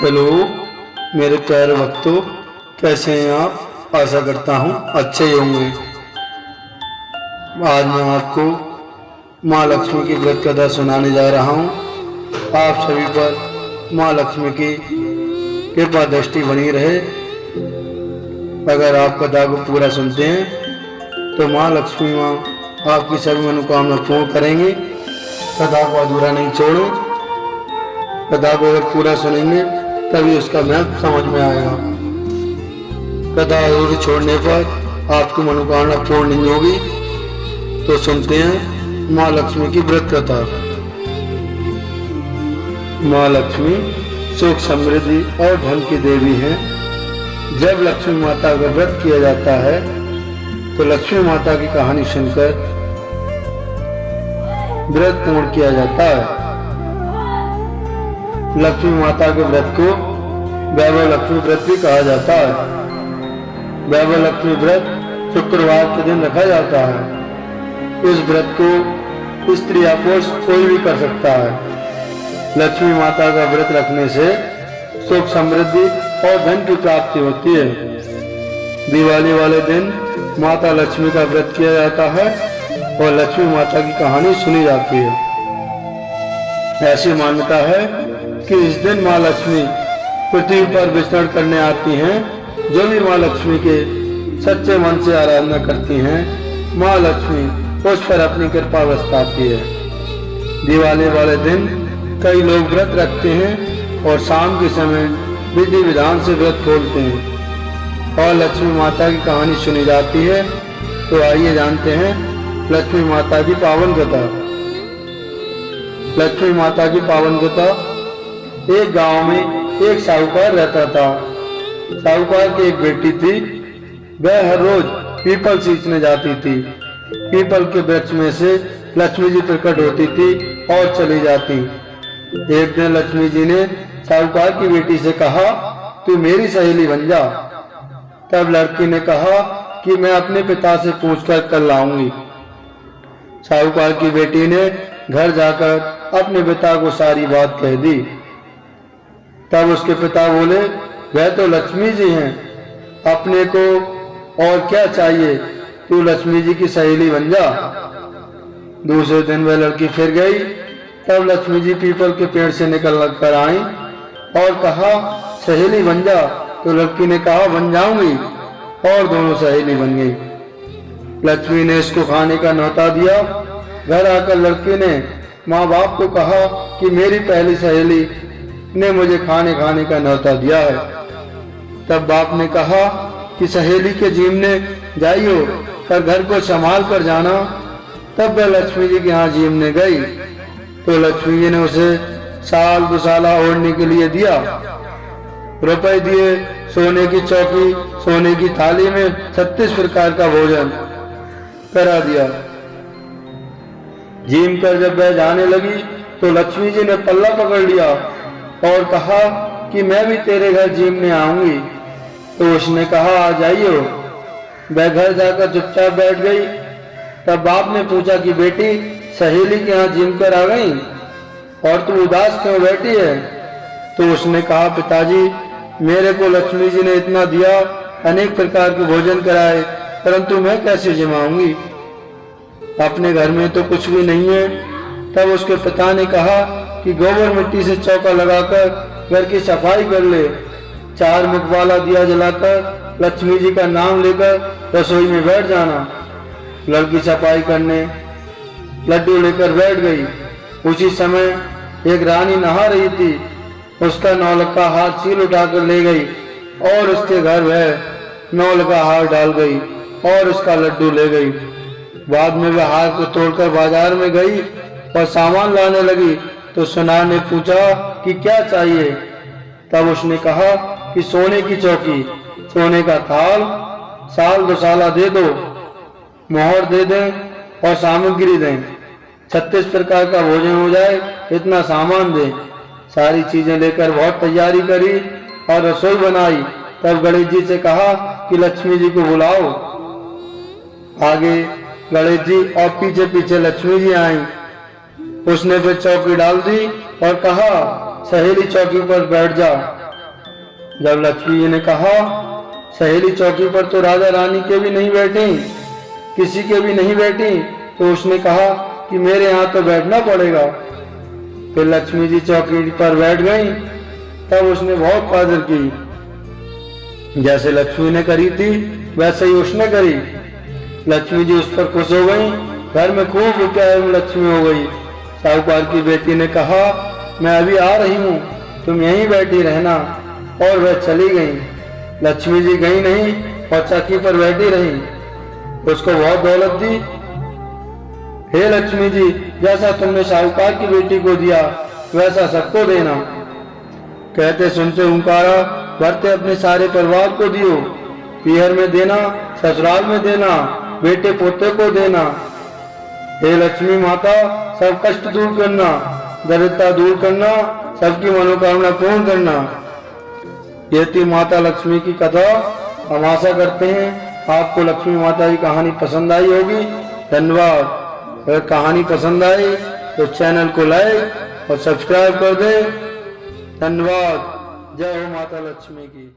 Hello मेरे प्यारे भक्तों, कैसे हैं आप। आशा करता हूँ अच्छे ही होंगे। आज मैं आपको माँ लक्ष्मी की व्रत कथा सुनाने जा रहा हूँ। आप सभी पर माँ लक्ष्मी की कृपा दृष्टि बनी रहे। अगर आप कथा को पूरा सुनते हैं तो माँ लक्ष्मी माँ आपकी सभी मनोकामना पूर्ण करेंगी। कथा को अधूरा नहीं छोड़ें। कथा को अगर पूरा सुनेंगे तभी उसका महत्व समझ में आएगा। कथा अधूरी छोड़ने पर आपकी मनोकामना पूर्ण नहीं होगी। तो सुनते हैं माँ लक्ष्मी की व्रत कथा। माँ लक्ष्मी सुख, समृद्धि और धन की देवी हैं। जब लक्ष्मी माता का व्रत किया जाता है तो लक्ष्मी माता की कहानी सुनकर व्रत पूर्ण किया जाता है। लक्ष्मी माता के व्रत को वैभव लक्ष्मी व्रत भी कहा जाता है। वैभव लक्ष्मी व्रत शुक्रवार के दिन रखा जाता है। इस व्रत को स्त्री या पुरुष कोई भी कर सकता है। लक्ष्मी माता का व्रत रखने से सुख, समृद्धि और धन की प्राप्ति होती है। दिवाली वाले दिन माता लक्ष्मी का व्रत किया जाता है और लक्ष्मी माता की कहानी सुनी जाती है। ऐसी मान्यता है कि इस दिन माँ लक्ष्मी पृथ्वी पर विचरण करने आती हैं। जो भी माँ लक्ष्मी के सच्चे मन से आराधना करती हैं, माँ लक्ष्मी उस पर अपनी कृपा बरसाती है। दिवाली वाले दिन कई लोग व्रत रखते हैं और शाम के समय विधि विधान से व्रत खोलते हैं और लक्ष्मी माता की कहानी सुनी जाती है। तो आइए जानते हैं लक्ष्मी माता की पावन कथा। लक्ष्मी माता की पावन कथा। एक गांव में एक साहूकार रहता था। साहूकार की एक बेटी थी। वह हर रोज पीपल सींचने जाती थी। पीपल के वृक्ष में से लक्ष्मी जी प्रकट होती थी और चली जाती। एक दिन लक्ष्मी जी ने साहूकार की बेटी से कहा, तू मेरी सहेली बन जा। तब लड़की ने कहा कि मैं अपने पिता से पूछकर कल लाऊंगी। साहूकार की बेटी ने घर जाकर अपने पिता को सारी बात कह दी। तब उसके पिता बोले, वह तो लक्ष्मी जी हैं, अपने को और क्या चाहिए, तू लक्ष्मी जी की सहेली बन जा। दूसरे दिन वह लड़की फिर गई। तब लक्ष्मी जी पीपल के पेड़ से निकल कर आई और कहा, सहेली बन जा। तो लड़की ने कहा, बन जाऊंगी, और दोनों सहेली बन गई। लक्ष्मी ने इसको खाने का न्योता दिया। घर आकर लड़की ने माँ बाप को कहा कि मेरी पहली सहेली ने मुझे खाने का न्योता दिया है। तब बाप ने कहा कि सहेली के जीमने जाइयो, पर घर को संभाल कर जाना। तब वह लक्ष्मी जी के यहाँ जीमने गई तो लक्ष्मी जी ने उसे साल दुसाला ओढ़ने के लिए दिया। रुपए दिए, सोने की चौकी, सोने की थाली में 36 प्रकार का भोजन करा दिया। जीम कर जब वह जाने लगी तो लक्ष्मी जी ने पल्ला पकड़ लिया और कहा कि मैं भी तेरे घर जीमने आऊंगी। तो उसने कहा, आ जाइयो। वह घर जाकर चुपचाप बैठ गई। तब बाप ने पूछा कि बेटी, सहेली के यहाँ जीम कर आ गई और तू उदास क्यों बैठी है। तो उसने कहा, पिताजी, मेरे को लक्ष्मी जी ने इतना दिया, अनेक प्रकार के भोजन कराए, परंतु मैं कैसे जिमाऊंगी, अपने घर में तो कुछ भी नहीं है। तब उसके पिता ने कहा कि गोबर मिट्टी से चौका लगाकर घर की सफाई कर ले। 4 मुख वाला दिया जलाकर लक्ष्मी जी का नाम लेकर रसोई में बैठ जाना। लड़की सफाई करने लड्डू लेकर बैठ गई। उसी समय एक रानी नहा रही थी। उसका नौलखा हार चील उठाकर ले गई और उसके घर वह नौलखा हार डाल गई और उसका लड्डू ले गई। बाद में वह हार को तोड़कर बाजार में गई और सामान लाने लगी तो सुनार ने पूछा कि क्या चाहिए। तब उसने कहा कि सोने की चौकी, सोने का थाल, साल दुसाला दे दो, मोहर दे दें और सामग्री दें, 36 प्रकार का भोजन हो जाए, इतना सामान दें। सारी चीजें लेकर बहुत तैयारी करी और रसोई बनाई। तब गणेश जी से कहा कि लक्ष्मी जी को बुलाओ। आगे गणेश जी और पीछे पीछे लक्ष्मी जी आई। उसने फिर चौकी डाल दी और कहा, सहेली चौकी पर बैठ जा। जब लक्ष्मी जी ने कहा सहेली चौकी पर तो राजा रानी के भी नहीं बैठे, किसी के भी नहीं बैठी, तो उसने कहा कि मेरे यहाँ तो बैठना पड़ेगा। फिर लक्ष्मी जी चौकी पर बैठ गईं। तब उसने बहुत कदर की, जैसे लक्ष्मी ने करी थी वैसे ही उसने करी। लक्ष्मी जी उस पर खुश हो गई। घर में खूब रुपया लक्ष्मी हो गई। साहूकार की बेटी ने कहा मैं अभी आ रही हूँ, तुम यहीं बैठी रहना, और वह चली गई। लक्ष्मी जी गई नहीं और चौकी पर बैठी रही। उसको बहुत दौलत दी। हे लक्ष्मी जी, जैसा तुमने साहूकार की बेटी को दिया वैसा सबको देना। कहते सुनते ओंकारा भरते अपने सारे परिवार को दियो, पीहर में देना, ससुराल में देना, बेटे पोते को देना। हे लक्ष्मी माता, सब कष्ट दूर करना, दरिद्रता दूर करना, सबकी मनोकामना पूर्ण करना। ये थी माता लक्ष्मी की कथा। हम आशा करते हैं आपको लक्ष्मी माता की कहानी पसंद आई होगी। धन्यवाद। अगर कहानी पसंद आई तो चैनल को लाइक और सब्सक्राइब कर दें। धन्यवाद। जय हो माता लक्ष्मी की।